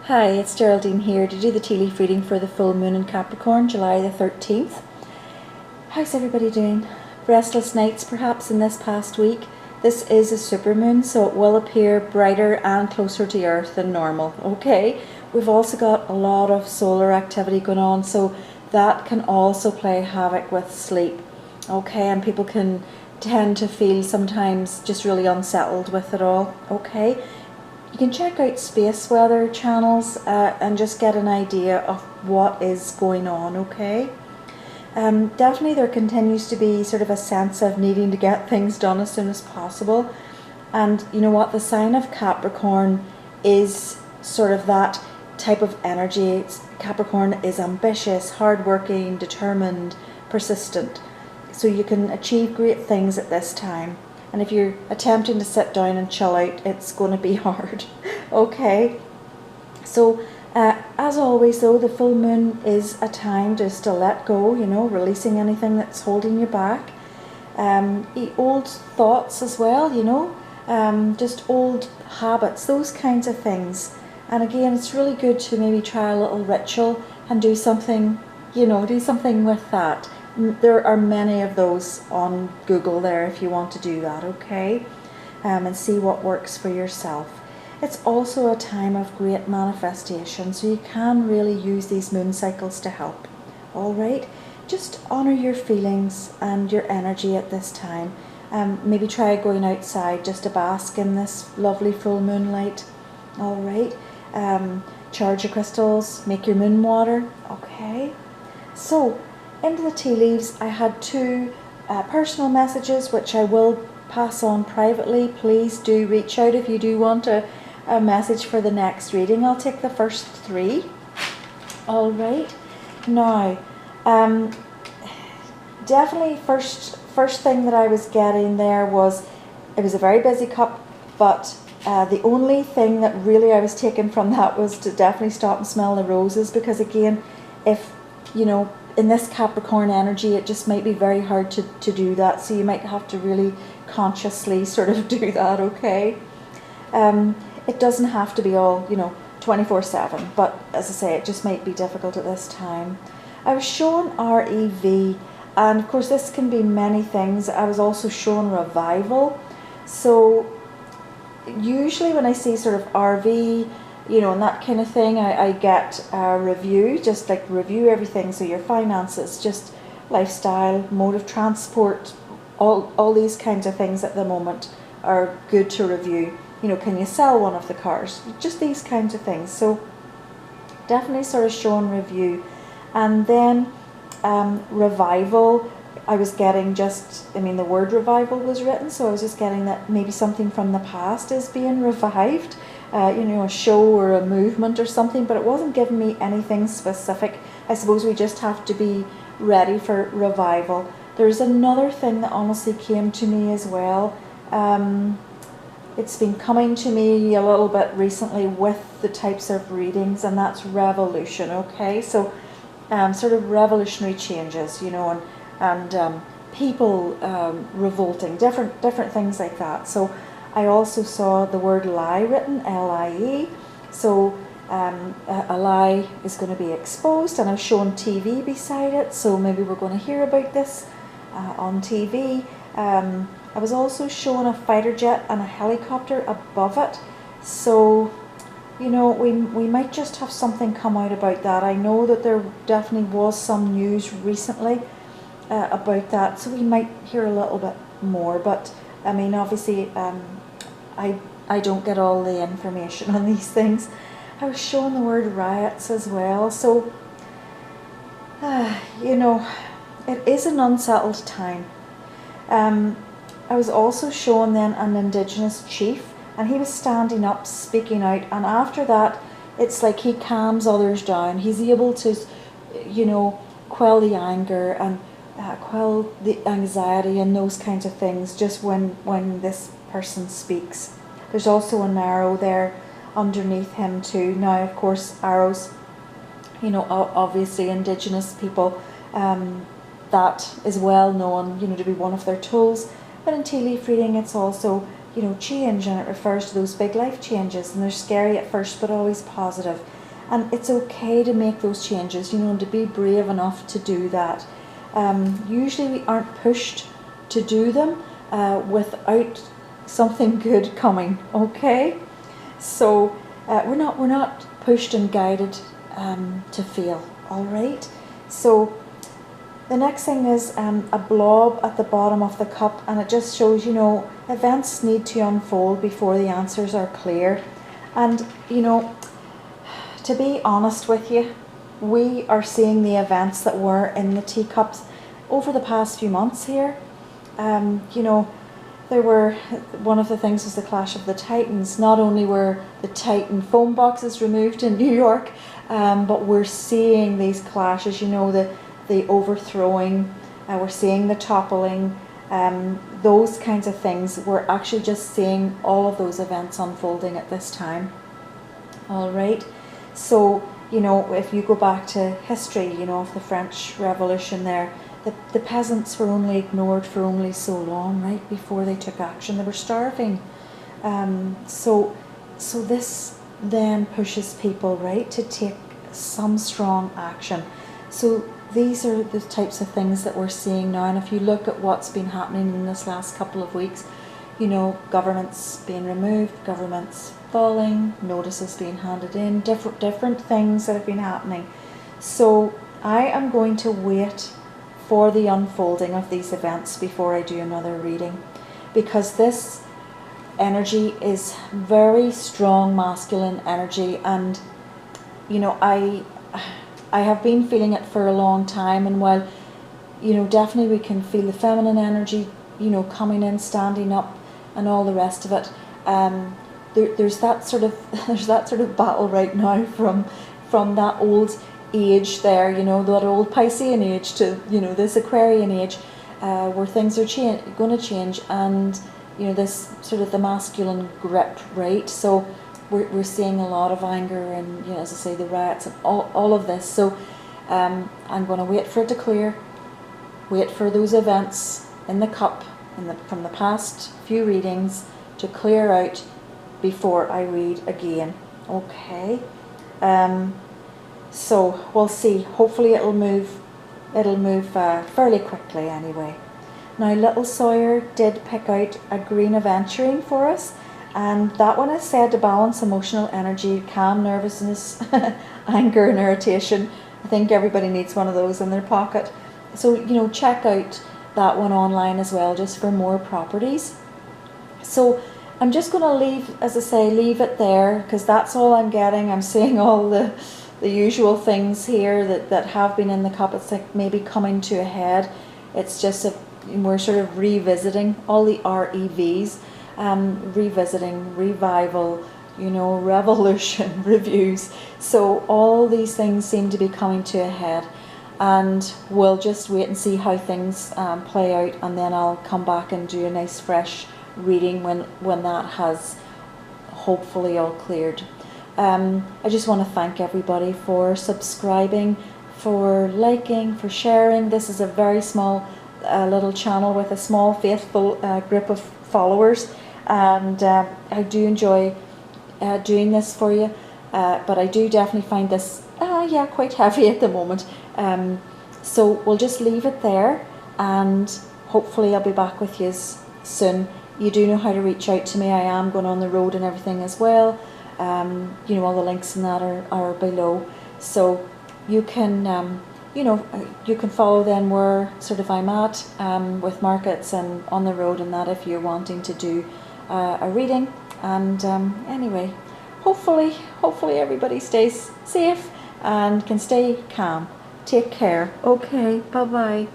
Hi, it's Geraldine here to do the tea leaf reading for the full moon in Capricorn, July the 13th. How's everybody doing? Restless nights perhaps in this past week. This is a supermoon, so it will appear brighter and closer to Earth than normal, okay? We've also got a lot of solar activity going on, so that can also play havoc with sleep, okay? And people can tend to feel sometimes just really unsettled with it all, okay? You can check out space weather channels and just get an idea of what is going on, okay? Definitely there continues to be sort of a sense of needing to get things done as soon as possible. And you know what, the sign of Capricorn is sort of that type of energy. Capricorn is ambitious, hardworking, determined, persistent. So you can achieve great things at this time. And if you're attempting to sit down and chill out, it's going to be hard. Okay. So as always though, the full moon is a time just to let go, you know, releasing anything that's holding you back. Old thoughts as well, you know, just old habits, those kinds of things. And again, it's really good to maybe try a little ritual and do something, you know, do something with that. There are many of those on Google there if you want to do that, okay? And see what works for yourself. It's also a time of great manifestation, so you can really use these moon cycles to help. All right? Just honor your feelings and your energy at this time. Maybe try going outside just to bask in this lovely full moonlight. All right? Charge your crystals, make your moon water. Okay? So, into the tea leaves, I had two personal messages which I will pass on privately. Please do reach out if you do want a message for the next reading. I'll take the first three. All right. Now, definitely first thing that I was getting there was, it was a very busy cup, but the only thing that really I was taking from that was to definitely stop and smell the roses, because again, if, you know, in this Capricorn energy, it just might be very hard to do that. So you might have to really consciously sort of do that, okay? It doesn't have to be all, you know, 24/7. But as I say, it just might be difficult at this time. I was shown REV. And of course, this can be many things. I was also shown revival. So usually when I see sort of RV, you know, and that kind of thing, I get a review, just like review everything. So your finances, just lifestyle, mode of transport, all these kinds of things at the moment are good to review. You know, can you sell one of the cars? Just these kinds of things. So definitely sort of shown review. And then revival, I was getting just, I mean, the word revival was written, so I was just getting that maybe something from the past is being revived. You know, a show or a movement or something, but it wasn't giving me anything specific. I suppose we just have to be ready for revival. There's another thing that honestly came to me as well. It's been coming to me a little bit recently with the types of readings, and that's revolution, okay? So sort of revolutionary changes, you know, and people revolting, different things like that. So I also saw the word lie written, L-I-E. So a lie is going to be exposed, and I've shown TV beside it, so maybe we're going to hear about this on TV. I was also shown a fighter jet and a helicopter above it. So, you know, we might just have something come out about that. I know that there definitely was some news recently about that, so we might hear a little bit more. But I mean, obviously, I don't get all the information on these things. I was shown the word riots as well. So, you know, it is an unsettled time. I was also shown then an Indigenous chief, and he was standing up, speaking out, and after that, it's like he calms others down. He's able to, you know, quell the anger and quell the anxiety and those kinds of things just when this person speaks. There's also an arrow there underneath him too. Now, of course, arrows, you know, obviously Indigenous people, that is well known, you know, to be one of their tools. But in tea leaf reading, it's also you know, change, and it refers to those big life changes, and they're scary at first but always positive. And it's okay to make those changes, you know, and to be brave enough to do that. Usually we aren't pushed to do them without something good coming, okay? So we're not pushed and guided to fail, all right? So the next thing is a blob at the bottom of the cup, and it just shows, you know, events need to unfold before the answers are clear. And, you know, to be honest with you, we are seeing the events that were in the teacups over the past few months here. You know, one of the things was the clash of the titans. Not only were the titan phone boxes removed in New York, but we're seeing these clashes, you know, the overthrowing, we're seeing the toppling, those kinds of things. We're actually just seeing all of those events unfolding at this time. All right. So, you know, if you go back to history, you know, of the French Revolution there, the peasants were only ignored for only so long, right, before they took action. They were starving. So this then pushes people, right, to take some strong action. So these are the types of things that we're seeing now. And if you look at what's been happening in this last couple of weeks, you know, governments being removed, governments falling, notices being handed in, different things that have been happening. So I am going to wait for the unfolding of these events before I do another reading, because this energy is very strong masculine energy, and you know, I have been feeling it for a long time. And while, you know, definitely we can feel the feminine energy, you know, coming in, standing up, and all the rest of it. There's that sort of battle right now from that old age there, you know, that old Piscean age to, you know, this Aquarian age, where things are going to change, and you know, this sort of the masculine grip, right? So we're seeing a lot of anger, and, you know, as I say, the riots and all of this. So I'm going to wait for it to clear, wait for those events in the cup from the past few readings to clear out before I read again. Okay. So we'll see. Hopefully it'll move fairly quickly anyway. Now, little Sawyer did pick out a green aventurine for us, and that one is said to balance emotional energy, calm nervousness, anger and irritation. I think everybody needs one of those in their pocket. So, you know, check out that one online as well, just for more properties. So I'm just going to leave it there, because that's all I'm getting. I'm seeing all the usual things here that have been in the cup. It's like maybe coming to a head. It's just we're sort of revisiting all the REVs, revisiting, revival, you know, revolution, reviews. So all these things seem to be coming to a head, and we'll just wait and see how things play out, and then I'll come back and do a nice fresh reading when that has hopefully all cleared. I just want to thank everybody for subscribing, for liking, for sharing. This is a very small little channel with a small faithful group of followers, and I do enjoy doing this for you, but I do definitely find this quite heavy at the moment. So we'll just leave it there, and hopefully I'll be back with you soon. You do know how to reach out to me. I am going on the road and everything as well. You know, all the links and that are below, so you can you can follow then where sort of I'm at with markets and on the road and that, if you're wanting to do a reading. And anyway, hopefully everybody stays safe and can stay calm. Take care. Okay, bye bye.